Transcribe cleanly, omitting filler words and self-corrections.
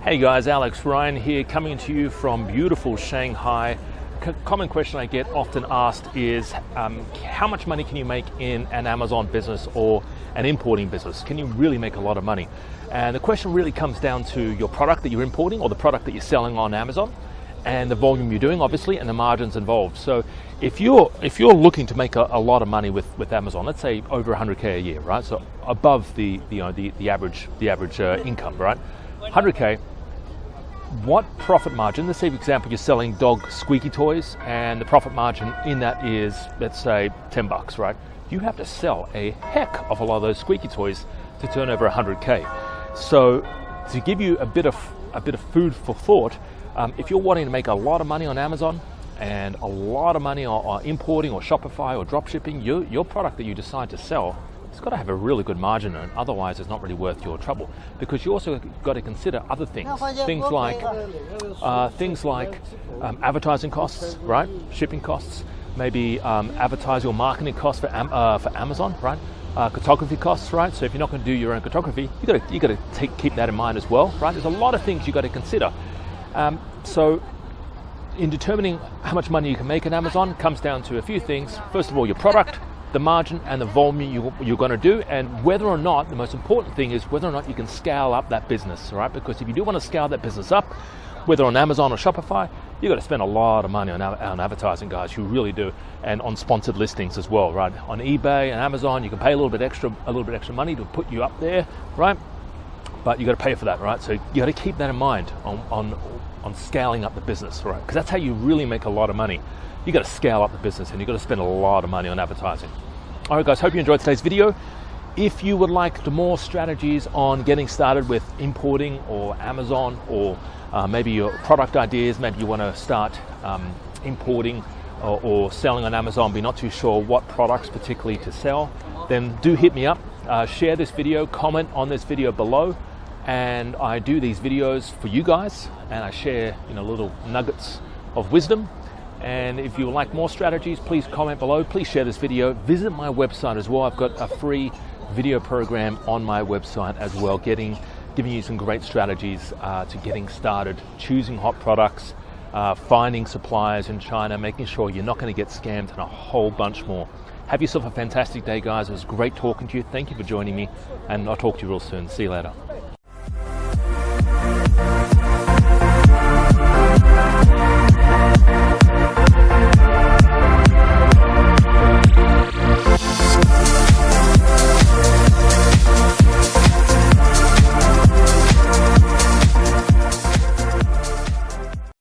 Hey guys, Alex Ryan here, coming to you from beautiful Shanghai. Common question I get often asked is, how much money can you make in an Amazon business or an importing business? Can you really make a lot of money? And the question really comes down to your product that you're importing or the product that you're selling on Amazon, and the volume you're doing, obviously, and the margins involved. So if you're looking to make a lot of money with Amazon, let's say over 100K a year, right? So above the average income, right? 100K. What profit margin? Let's say, for example, you're selling dog squeaky toys, and the profit margin in that is, let's say, $10, right? You have to sell a heck of a lot of those squeaky toys to turn over 100K. So to give you a bit of food for thought, if you're wanting to make a lot of money on Amazon and a lot of money on importing or Shopify or drop shipping, your product that you decide to sell, it's got to have a really good margin, and otherwise it's not really worth your trouble, because you also got to consider other things like advertising costs, right? Shipping costs, maybe advertising or marketing costs for Amazon, right? Photography costs, right? So if you're not going to do your own photography, you got to keep that in mind as well, right? There's a lot of things you got to consider. So in determining how much money you can make on Amazon, it comes down to a few things. First of all, your product, the margin and the volume you're going to do, and whether or not, the most important thing is whether or not you can scale up that business, right? Because if you do want to scale that business up, whether on Amazon or Shopify, you've got to spend a lot of money on advertising, guys. You really do, and on sponsored listings as well, right? On eBay and Amazon, you can pay a little bit extra money to put you up there, right? But you got to pay for that, right? So you got to keep that in mind on scaling up the business, right? Because that's how you really make a lot of money. You got to scale up the business, and you got to spend a lot of money on advertising. All right, guys, hope you enjoyed today's video. If you would like more strategies on getting started with importing or Amazon, or maybe your product ideas, maybe you want to start importing or selling on Amazon, but you're not too sure what products particularly to sell, then do hit me up. Share this video, comment on this video below, and I do these videos for you guys, and I share little nuggets of wisdom. And if you would like more strategies, please comment below. Please share this video. Visit my website as well. I've got a free video program on my website as well, giving you some great strategies to getting started, choosing hot products, finding suppliers in China, making sure you're not going to get scammed, and a whole bunch more. Have yourself a fantastic day, guys. It was great talking to you. Thank you for joining me, and I'll talk to you real soon. See you later.